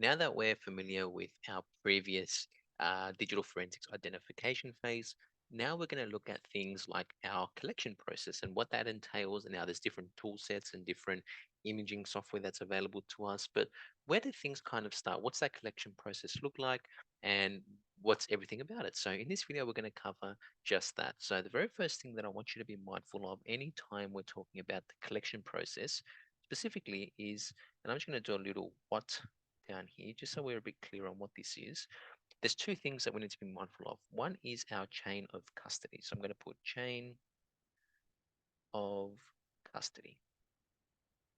Now that we're familiar with our previous digital forensics identification phase, now we're going to look at things like our collection process and what that entails. And now there's different tool sets and different imaging software that's available to us. But where do things kind of start? What's that collection process look like? And what's everything about it? So in this video, we're going to cover just that. So the very first thing that I want you to be mindful of anytime we're talking about the collection process specifically is, and I'm just going to do a little what down here, just so we're a bit clear on what this is. There's two things that we need to be mindful of. One is our chain of custody. So I'm going to put chain of custody.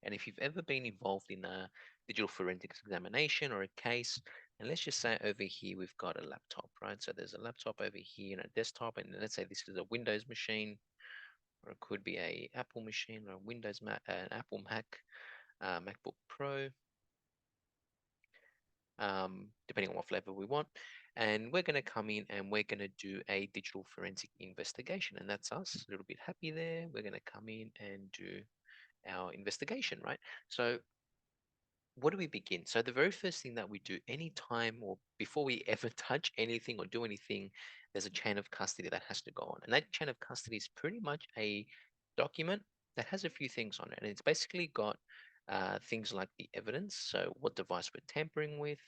And if you've ever been involved in a digital forensics examination or a case, and let's just say over here we've got a laptop, right? So there's a laptop over here and a desktop, and let's say this is a Windows machine, or it could be a Apple machine or a Windows Mac, an Apple Mac, MacBook Pro, depending on what flavor we want. And we're going to come in and we're going to do a digital forensic investigation. And that's us, a little bit happy there. We're going to come in and do our investigation, right? So where do we begin? So the very first thing that we do anytime or before we ever touch anything or do anything, there's a chain of custody that has to go on. And that chain of custody is pretty much a document that has a few things on it. And it's basically got things like the evidence. So what device we're tampering with,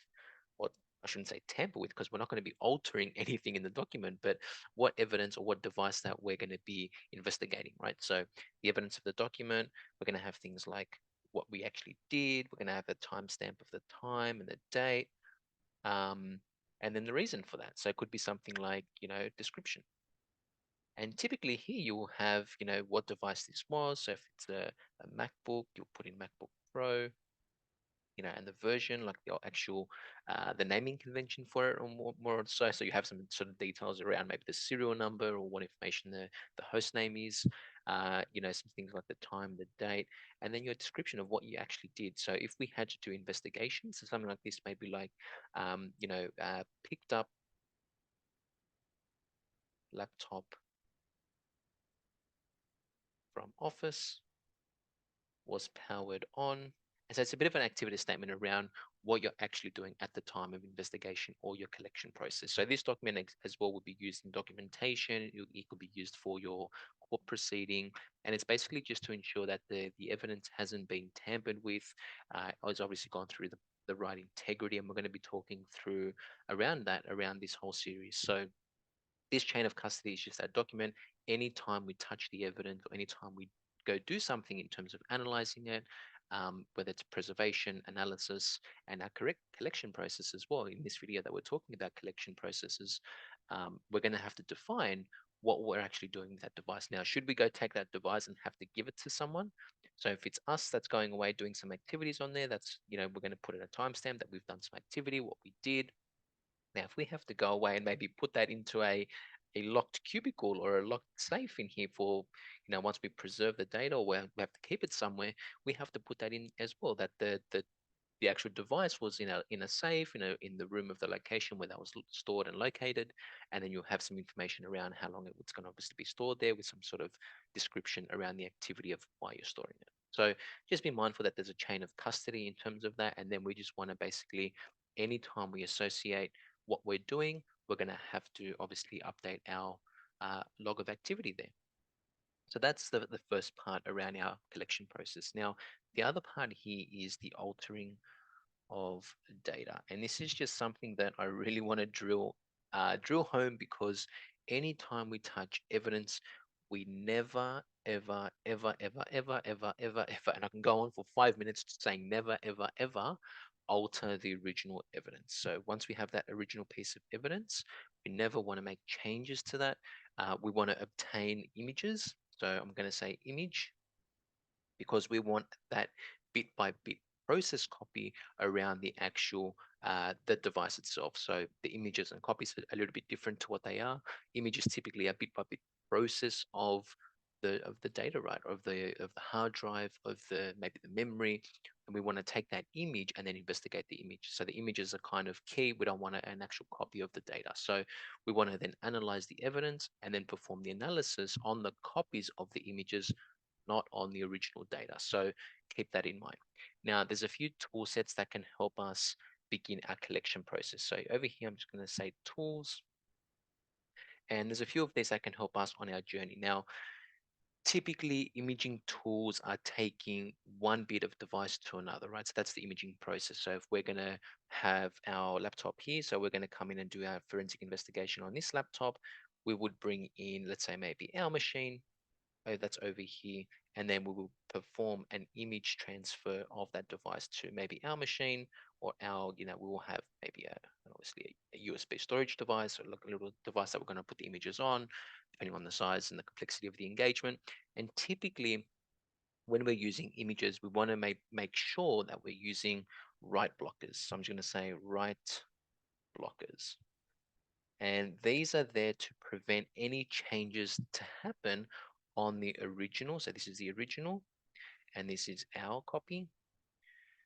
what I shouldn't say tamper with because we're not going to be altering anything in the document, but what evidence or what device that we're going to be investigating, right? So the evidence of the document, we're going to have things like what we actually did. We're going to have a timestamp of the time and the date, um, and then the reason for that. So it could be something like, description. And typically here you will have, what device this was. So if it's a MacBook, you'll put in MacBook Pro, and the version, like the actual, the naming convention for it, or more or so. So you have some sort of details around maybe the serial number or what information the host name is, some things like the time, the date, and then your description of what you actually did. So if we had to do investigations, so something like this, maybe like, picked up laptop from office, was powered on. And so it's a bit of an activity statement around what you're actually doing at the time of investigation or your collection process. So this document as well would be used in documentation. It could be used for your court proceeding. And it's basically just to ensure that the evidence hasn't been tampered with. It's obviously gone through the right integrity. And we're going to be talking through around that, around this whole series. So this chain of custody is just that document. Anytime we touch the evidence or anytime we go do something in terms of analyzing it, whether it's preservation, analysis, and our correct collection process as well. In this video that we're talking about collection processes, we're going to have to define what we're actually doing with that device. Now, should we go take that device and have to give it to someone? So if it's us that's going away doing some activities on there, that's, we're going to put in a timestamp that we've done some activity, what we did. Now, if we have to go away and maybe put that into a locked cubicle or a locked safe in here for, once we preserve the data or we have to keep it somewhere, we have to put that in as well, that the actual device was in a safe, in the room of the location where that was stored and located, and then you'll have some information around how long it was going to obviously be stored there with some sort of description around the activity of why you're storing it. So just be mindful that there's a chain of custody in terms of that, and then we just want to basically, anytime we associate what we're doing, we're going to have to obviously update our log of activity there. So that's the first part around our collection process. Now, the other part here is the altering of data. And this is just something that I really want to drill home, because anytime we touch evidence, we never, ever, ever, ever, ever, ever, ever, ever, and I can go on for 5 minutes saying never, ever, ever alter the original evidence. So once we have that original piece of evidence, we never want to make changes to that. We want to obtain images. So I'm going to say image, because we want that bit by bit process copy around the actual the device itself. So the images and copies are a little bit different to what they are. Images typically are bit by bit process of the data, right, of the hard drive, of the maybe the memory, and we want to take that image and then investigate the image. So the images are kind of key. We don't want an actual copy of the data. So we want to then analyze the evidence and then perform the analysis on the copies of the images, not on the original data. So keep that in mind. Now, there's a few tool sets that can help us begin our collection process. So over here, I'm just going to say tools, and there's a few of these that can help us on our journey. Now, typically imaging tools are taking one bit of device to another, right? So that's the imaging process. So if we're going to have our laptop here, so we're going to come in and do our forensic investigation on this laptop, we would bring in, let's say, maybe our machine, that's over here, and then we will perform an image transfer of that device to maybe our machine, or our, we will have maybe obviously a USB storage device, or like a little device that we're going to put the images on, depending on the size and the complexity of the engagement. And typically, when we're using images, we want to make sure that we're using write blockers. So I'm just going to say write blockers. And these are there to prevent any changes to happen on the original. So this is the original, and this is our copy.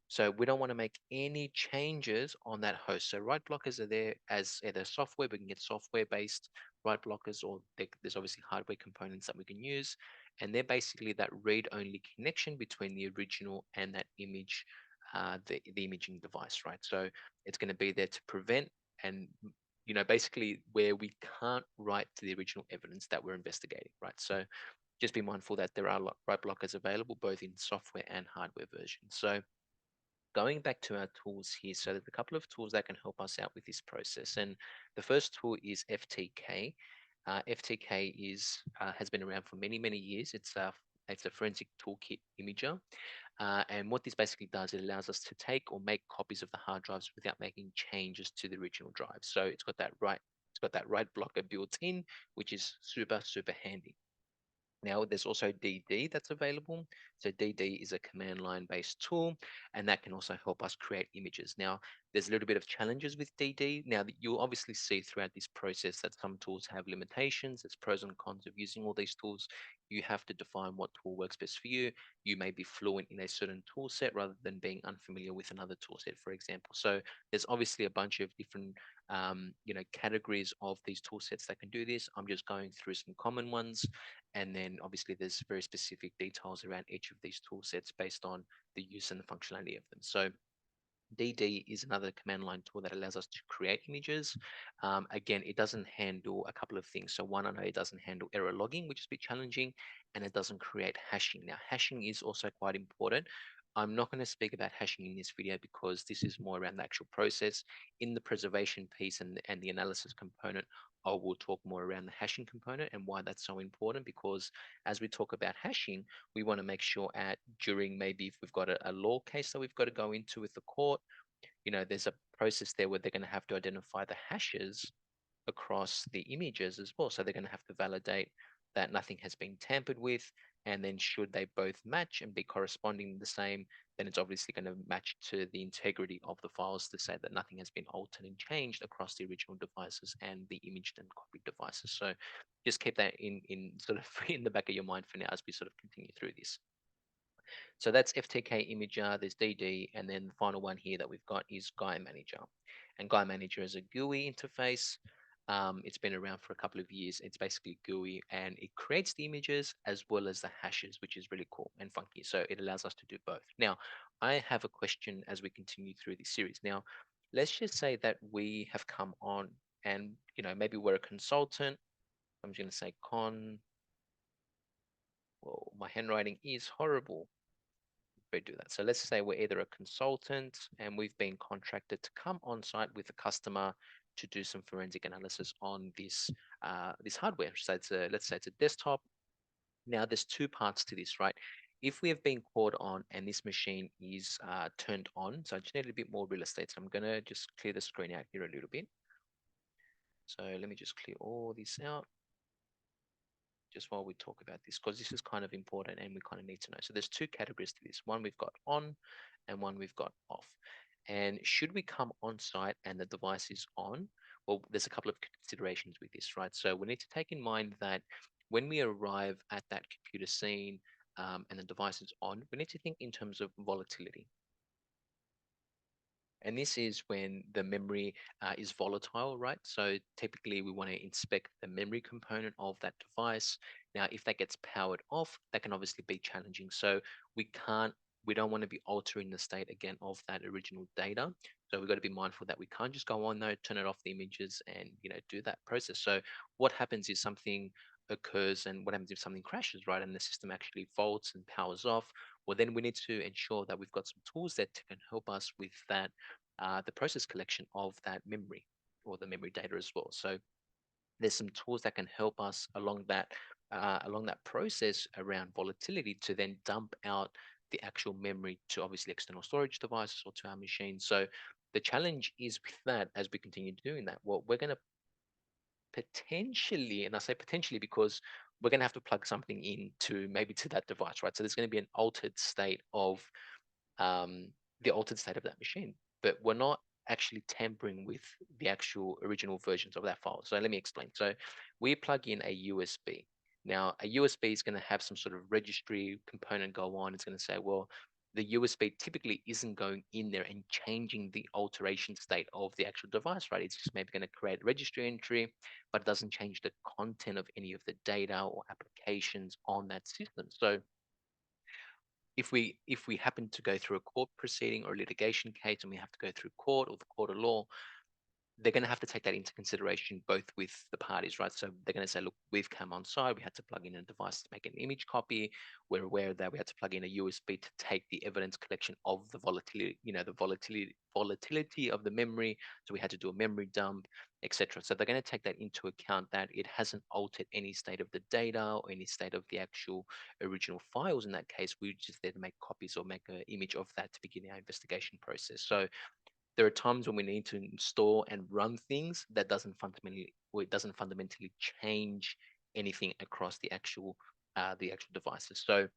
So we don't want to make any changes on that host. So write blockers are there as either software. We can get software-based write blockers, or there's obviously hardware components that we can use. And they're basically that read-only connection between the original and that image, the imaging device, right? So it's going to be there to prevent, and basically where we can't write to the original evidence that we're investigating, right? So just be mindful that there are write blockers available both in software and hardware versions. So going back to our tools here, so there's a couple of tools that can help us out with this process. And the first tool is FTK. FTK has been around for many, many years. It's a forensic toolkit imager. And what this basically does, it allows us to take or make copies of the hard drives without making changes to the original drive. So it's got that write blocker built in, which is super, super handy. Now, there's also DD that's available. So DD is a command line based tool, and that can also help us create images. Now, there's a little bit of challenges with DD. Now, you'll obviously see throughout this process that some tools have limitations. There's pros and cons of using all these tools. You have to define what tool works best for you. You may be fluent in a certain tool set rather than being unfamiliar with another tool set, for example. So there's obviously a bunch of different categories of these tool sets that can do this. I'm just going through some common ones, and then obviously there's very specific details around each of these tool sets based on the use and the functionality of them. So DD is another command line tool that allows us to create images. Again, it doesn't handle a couple of things. So one, I know it doesn't handle error logging, which is a bit challenging, and it doesn't create hashing. Now, hashing is also quite important. I'm not going to speak about hashing in this video because this is more around the actual process. In the preservation piece and the analysis component, I will talk more around the hashing component and why that's so important, because as we talk about hashing, we want to make sure during, maybe if we've got a law case that we've got to go into with the court, there's a process there where they're going to have to identify the hashes across the images as well. So they're going to have to validate that nothing has been tampered with. And then should they both match and be corresponding the same, then it's obviously going to match to the integrity of the files to say that nothing has been altered and changed across the original devices and the imaged and copied devices. So just keep that in sort of in the back of your mind for now as we sort of continue through this. So that's FTK Imager, there's DD, and then the final one here that we've got is Guy Manager. And Guy Manager is a GUI interface. It's been around for a couple of years. It's basically GUI, and it creates the images as well as the hashes, which is really cool and funky. So it allows us to do both. Now, I have a question as we continue through this series. Now, let's just say that we have come on and, maybe we're a consultant. I'm just going to say well, my handwriting is horrible. Do that. So let's say we're either a consultant and we've been contracted to come on site with a customer to do some forensic analysis on this hardware. So let's say it's a desktop. Now there's two parts to this, right? If we have been called on and this machine is turned on, so I just need a bit more real estate. So I'm gonna just clear the screen out here a little bit. So let me just clear all this out just while we talk about this, because this is kind of important and we kind of need to know. So there's two categories to this. One we've got on and one we've got off. And should we come on site and the device is on, well, there's a couple of considerations with this, right? So we need to take in mind that when we arrive at that computer scene and the device is on, we need to think in terms of volatility. And this is when the memory is volatile, right? So typically we want to inspect the memory component of that device. Now, if that gets powered off, that can obviously be challenging. So we can't we don't want to be altering the state again of that original data. So we've got to be mindful that we can't just go on there, turn it off the images and, do that process. So what happens is something occurs, and what happens if something crashes, right? And the system actually faults and powers off. Well, then we need to ensure that we've got some tools that can help us with that, the process collection of that memory or the memory data as well. So there's some tools that can help us along that process around volatility to then dump out the actual memory to obviously external storage devices or to our machine. So the challenge is with that, as we continue doing that, what we're going to potentially, and I say potentially because we're going to have to plug something into maybe to that device, right? So there's going to be an altered state of um, the altered state of that machine. But we're not actually tampering with the actual original versions of that file. So let me explain. So we plug in a USB. Now, a USB is going to have some sort of registry component go on. It's going to say, well, the USB typically isn't going in there and changing the alteration state of the actual device, right? It's just maybe going to create a registry entry, but it doesn't change the content of any of the data or applications on that system. So if we happen to go through a court proceeding or litigation case and we have to go through court or the court of law, they're going to have to take that into consideration both with the parties, right? So they're going to say, look, we've come on side, we had to plug in a device to make an image copy. We're aware that we had to plug in a USB to take the evidence collection of the volatility, the volatility of the memory. So we had to do a memory dump, etc. So they're going to take that into account that it hasn't altered any state of the data or any state of the actual original files. In that case, we just there to make copies or make an image of that to begin our investigation process. So there are times when we need to store and run things that doesn't fundamentally change anything across the actual devices. So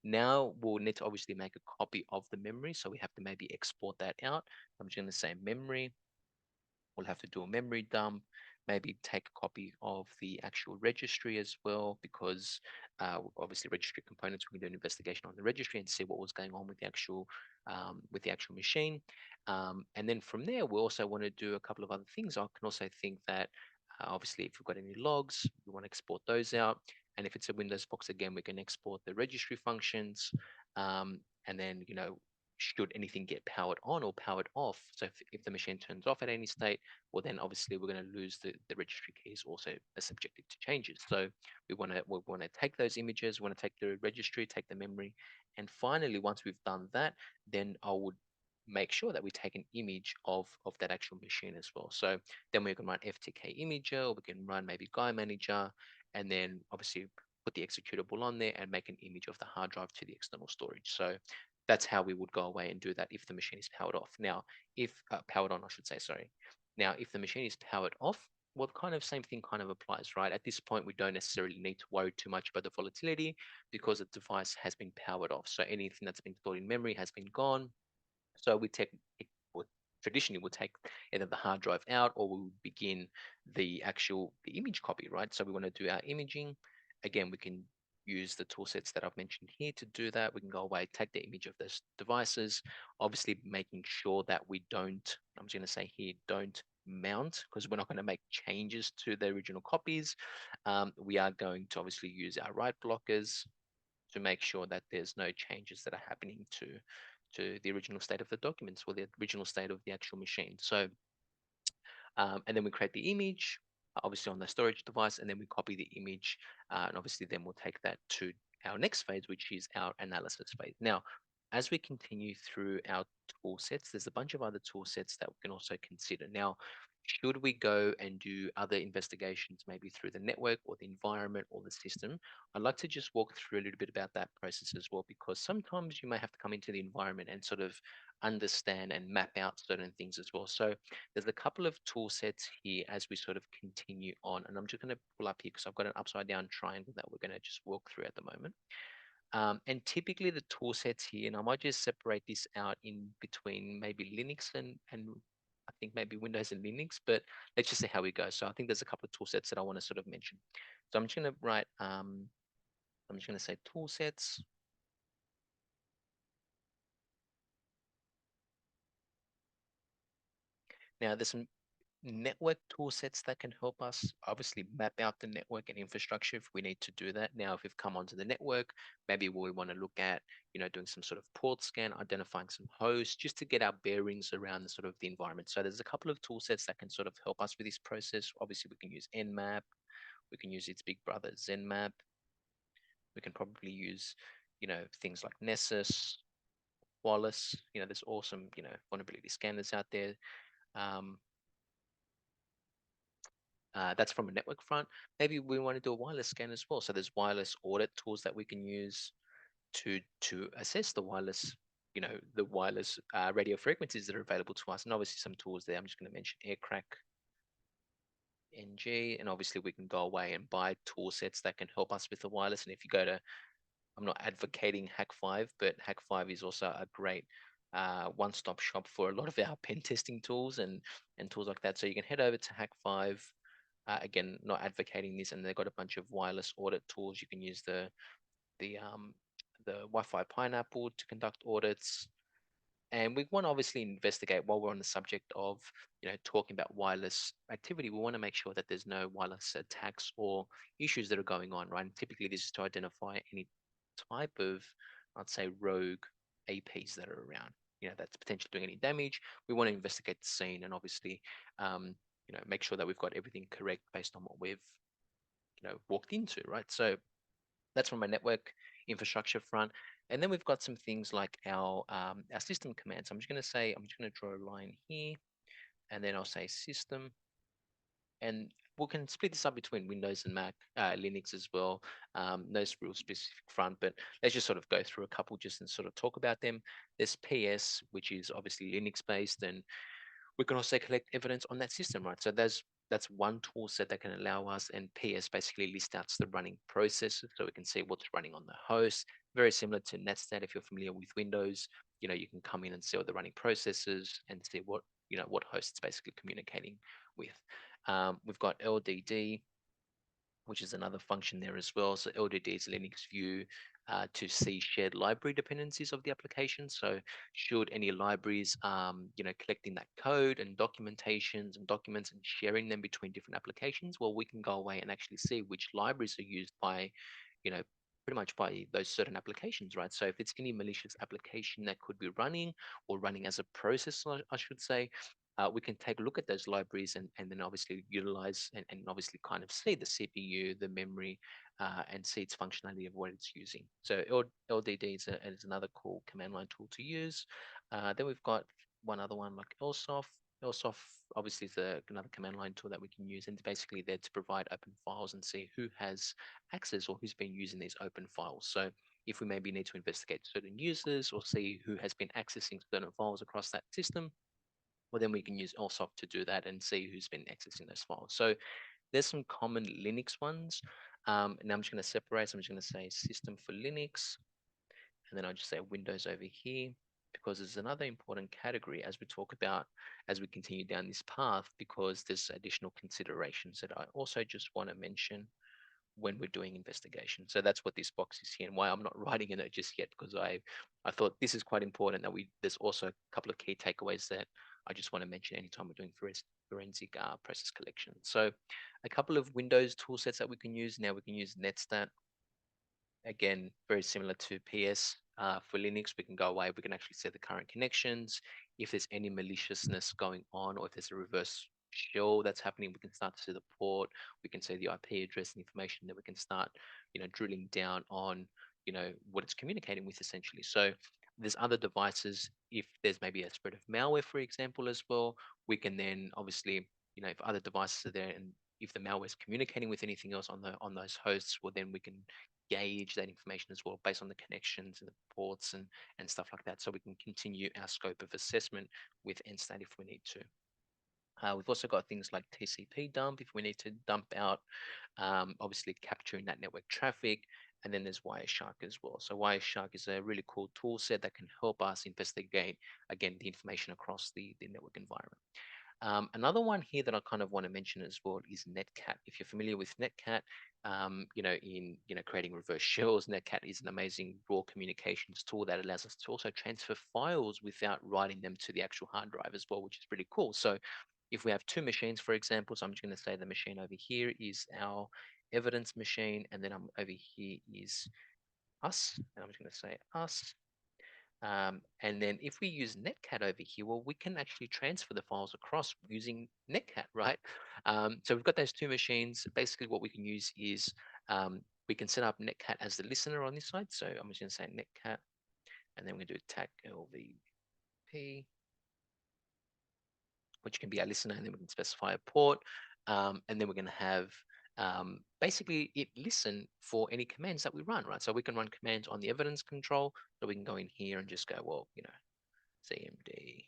now we'll need to obviously make a copy of the memory. So we have to maybe export that out. I'm just going to say memory. We'll have to do a memory dump, maybe take a copy of the actual registry as well, because obviously registry components, we can do an investigation on the registry and see what was going on with the actual machine. And then from there, we also want to do a couple of other things. I can also think that obviously if we've got any logs, we want to export those out. And if it's a Windows box, again, we can export the registry functions. And then, should anything get powered on or powered off. So if the machine turns off at any state, well, then obviously we're going to lose the registry keys also are subjected to changes. So we want to take those images, we want to take the registry, take the memory, and finally, once we've done that, then I would make sure that we take an image of that actual machine as well. So then we can run FTK Imager, or we can run maybe Guy Manager, and then obviously put the executable on there and make an image of the hard drive to the external storage. So that's how we would go away and do that if the machine is powered off. Now, if powered on, I should say, sorry. Now, if the machine is powered off, well, kind of same thing kind of applies, right? At this point, we don't necessarily need to worry too much about the volatility because the device has been powered off. So anything that's been stored in memory has been gone. So we take it would traditionally we'll take either the hard drive out or we'll begin the image copy, right? So we want to do our imaging. Again, we can use the tool sets that I've mentioned here to do that. We can go away, take the image of those devices, obviously making sure that we don't, I'm just going to say here, don't mount because we're not going to make changes to the original copies. We are going to obviously use our write blockers to make sure that there's no changes that are happening to the original state of the documents or the original state of the actual machine. So, and then we create the image, obviously on the storage device, and then we copy the image, and obviously then we'll take that to our next phase, which is our analysis phase. Now, as we continue through our tool sets, there's a bunch of other tool sets that we can also consider. Now, should we go and do other investigations, maybe through the network or the environment or the system? I'd like to just walk through a little bit about that process as well, because sometimes you may have to come into the environment and sort of understand and map out certain things as well. So there's a couple of tool sets here as we sort of continue on. And I'm just going to pull up here because I've got an upside down triangle that we're going to just walk through at the moment. And typically the tool sets here, and I might just separate this out in between maybe Linux and I think maybe Windows and Linux, but let's just see how we go. So I think there's a couple of tool sets that I want to sort of mention. So I'm just going to write, I'm just going to say tool sets. Now there's some network tool sets that can help us obviously map out the network and infrastructure if we need to do that. Now, if we've come onto the network, maybe we want to look at, doing some sort of port scan, identifying some hosts, just to get our bearings around the sort of the environment. So there's a couple of tool sets that can sort of help us with this process. Obviously, we can use Nmap, we can use its big brother ZenMap. We can probably use, things like Nessus, Wallace. There's awesome, vulnerability scanners out there. Um, that's from a network front. Maybe we want to do a wireless scan as well. So there's wireless audit tools that we can use to assess the wireless radio frequencies that are available to us. And obviously some tools there. I'm just going to mention Aircrack NG, and obviously we can go away and buy tool sets that can help us with the wireless. And if you go to, I'm not advocating Hack5, but Hack5 is also a great one-stop shop for a lot of our pen testing tools and tools like that. So you can head over to Hack5. Again, not advocating this, and they've got a bunch of wireless audit tools. You can use the Wi-Fi Pineapple to conduct audits. And we want to obviously investigate while we're on the subject of, talking about wireless activity. We want to make sure that there's no wireless attacks or issues that are going on, right? And typically, this is to identify any type of, I'd say, rogue APs that are around, that's potentially doing any damage. We want to investigate the scene and obviously, make sure that we've got everything correct based on what we've, walked into, right? So that's from a network infrastructure front. And then we've got some things like our system commands. I'm just going to draw a line here, and then I'll say system, and we can split this up between Windows and Mac, Linux as well. No real specific front, but let's just sort of go through a couple just and sort of talk about them. There's PS, which is obviously Linux based, and we can also collect evidence on that system, right? So that's one tool set that can allow us, and PS basically lists out the running processes, so we can see what's running on the host. Very similar to Netstat. If you're familiar with Windows, you can come in and see all the running processes and see what host it's basically communicating with. We've got LDD, which is another function there as well. So LDD is Linux view to see shared library dependencies of the application. So should any libraries, collecting that code and documentations and documents and sharing them between different applications, well, we can go away and actually see which libraries are used by, you know, pretty much by those certain applications, right? So if it's any malicious application that could be running or running as a process, I should say, we can take a look at those libraries and then obviously utilize and obviously kind of see the CPU, the memory, and see its functionality of what it's using. So LDD is another cool command line tool to use. Then we've got one other one like LSOF. LSOF obviously is another command line tool that we can use, and it's basically there to provide open files and see who has access or who's been using these open files. So if we maybe need to investigate certain users or see who has been accessing certain files across that system, well, then we can use LSOF to do that and see who's been accessing those files. So there's some common Linux ones. And I'm just going to separate. So I'm just going to say system for Linux, and then I'll just say Windows over here, because there's another important category as we talk about, as we continue down this path, because there's additional considerations that I also just want to mention when we're doing investigation. So that's what this box is here, and why I'm not writing in it just yet, because I thought this is quite important that there's also a couple of key takeaways that I just want to mention anytime we're doing forensic process collection. So a couple of Windows tool sets that we can use. Now we can use Netstat. Again, very similar to PS. For Linux, we can go away. We can actually see the current connections. If there's any maliciousness going on, or if there's a reverse shell that's happening, we can start to see the port. We can see the IP address and information. That we can start, drilling down on, what it's communicating with essentially. So there's other devices. If there's maybe a spread of malware, for example, as well, we can then obviously, if other devices are there and if the malware is communicating with anything else on those hosts, well, then we can gauge that information as well based on the connections and the ports and stuff like that. So we can continue our scope of assessment with NSTAT if we need to. We've also got things like TCP dump if we need to dump out, obviously capturing that network traffic. And then there's Wireshark as well. So Wireshark is a really cool tool set that can help us investigate, again, the information across the network environment. Another one here that I kind of want to mention as well is Netcat. If you're familiar with Netcat, in creating reverse shells, Netcat is an amazing raw communications tool that allows us to also transfer files without writing them to the actual hard drive as well, which is pretty cool. So if we have two machines, for example, so I'm just going to say the machine over here is our evidence machine, and then over here is us, and I'm just going to say us. And then if we use Netcat over here, well, we can actually transfer the files across using Netcat, right? So we've got those two machines. Basically, what we can use is we can set up Netcat as the listener on this side. So I'm just going to say Netcat, and then we're going to do TAC LVP, which can be our listener, and then we can specify a port. And then we're going to have basically it listen for any commands that we run, right? So we can run commands on the evidence control. So we can go in here and just go, well, CMD,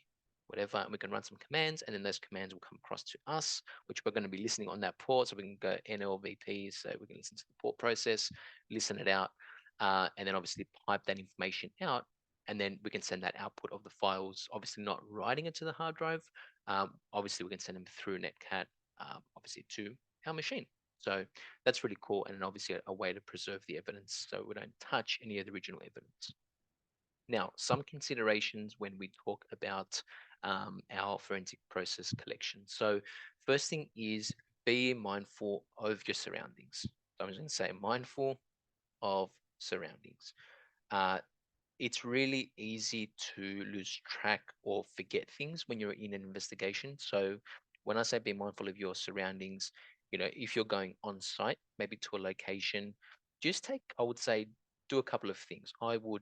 whatever, and we can run some commands, and then those commands will come across to us, which we're going to be listening on that port. So we can go NLVP, so we can listen to the port process, listen it out, and then obviously pipe that information out, and then we can send that output of the files, obviously not writing it to the hard drive. Obviously, we can send them through Netcat, obviously to our machine. So that's really cool, and obviously a way to preserve the evidence so we don't touch any of the original evidence. Now, some considerations when we talk about our forensic process collection. So first thing is be mindful of your surroundings. So I'm just going to say mindful of surroundings. Uh, it's really easy to lose track or forget things when you're in an investigation. So when I say be mindful of your surroundings, if you're going on site, maybe to a location, just I would say, do a couple of things. I would,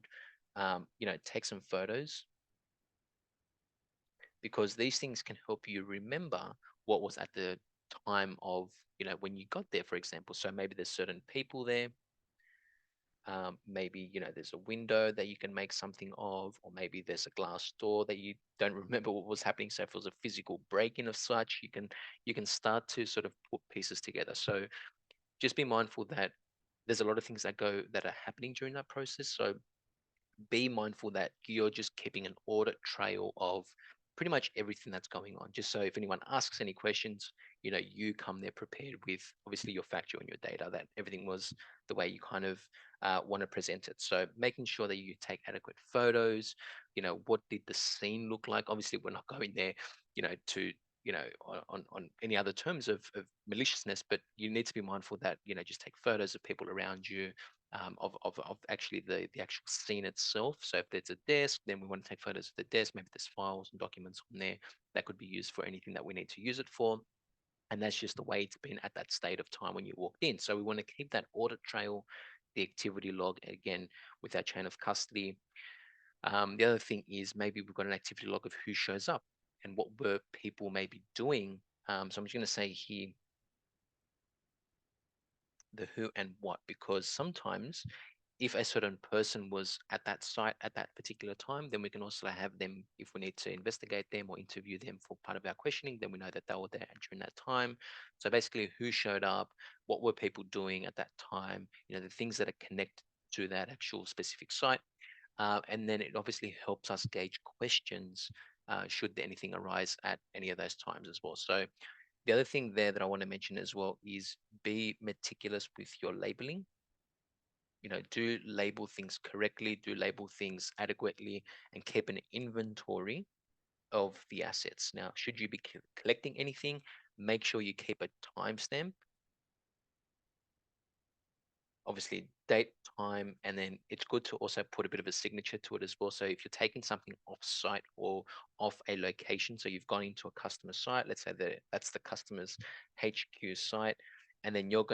take some photos because these things can help you remember what was at the time of, when you got there, for example. So maybe there's certain people there. Maybe there's a window that you can make something of, or maybe there's a glass door that you don't remember what was happening. So if it was a physical break-in of such, you can start to sort of put pieces together. So just be mindful that there's a lot of things that are happening during that process. So be mindful that you're just keeping an audit trail of pretty much everything that's going on. Just so if anyone asks any questions, you come there prepared with obviously your factual and your data, that everything was the way you kind of want to present it. So making sure that you take adequate photos, what did the scene look like? Obviously, we're not going there, to on any other terms of maliciousness, but you need to be mindful that just take photos of people around you, of actually the actual scene itself. So if there's a desk, then we want to take photos of the desk. Maybe there's files and documents on there that could be used for anything that we need to use it for. And that's just the way it's been at that state of time when you walked in. So we want to keep that audit trail, the activity log, again, with our chain of custody. The other thing is maybe we've got an activity log of who shows up and what were people maybe doing. So I'm just going to say here, the who and what, because sometimes if a certain person was at that site at that particular time, then we can also have them, if we need to investigate them or interview them for part of our questioning, then we know that they were there during that time. So basically, who showed up, what were people doing at that time, the things that are connected to that actual specific site. And then it obviously helps us gauge questions should anything arise at any of those times as well. So the other thing there that I want to mention as well is be meticulous with your labeling. Do label things correctly, do label things adequately, and keep an inventory of the assets. Now, should you be collecting anything, make sure you keep a timestamp, obviously date, time, and then it's good to also put a bit of a signature to it as well. So if you're taking something off site or off a location, so you've gone into a customer site, let's say that that's the customer's HQ site, and then you've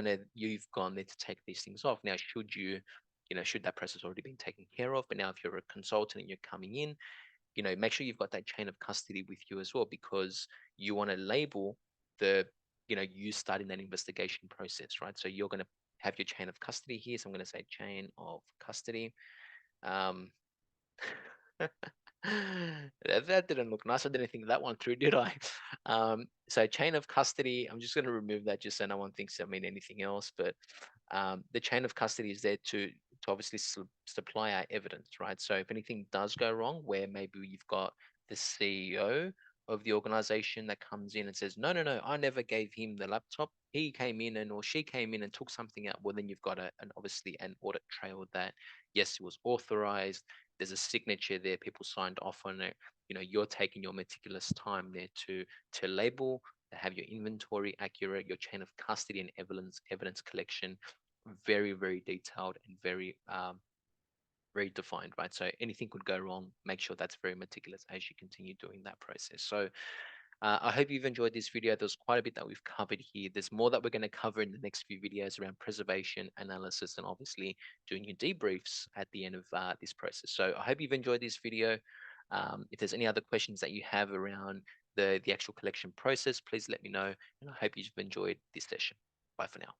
gone there to take these things off. Now, should that process already been taken care of? But now if you're a consultant and you're coming in, make sure you've got that chain of custody with you as well, because you want to label you starting that investigation process, right? So you're going to have your chain of custody here. So I'm going to say chain of custody. Um, that didn't look nice. I didn't think that one through, did I? So chain of custody, I'm just going to remove that just so no one thinks I mean anything else. But the chain of custody is there to obviously supply our evidence, right? So if anything does go wrong, where maybe you've got the CEO of the organization that comes in and says, no, no, no, I never gave him the laptop. He came in or she came in and took something out. Well, then you've got obviously an audit trail that, yes, it was authorized. There's a signature there. People signed off on it. you're taking your meticulous time there to label, to have your inventory accurate, your chain of custody and evidence collection very, very detailed and very defined, right? So anything could go wrong. Make sure that's very meticulous as you continue doing that process. So I hope you've enjoyed this video. There's quite a bit that we've covered here. There's more that we're going to cover in the next few videos around preservation, analysis, and obviously doing your debriefs at the end of this process. So I hope you've enjoyed this video. If there's any other questions that you have around the actual collection process, please let me know. And I hope you've enjoyed this session. Bye for now.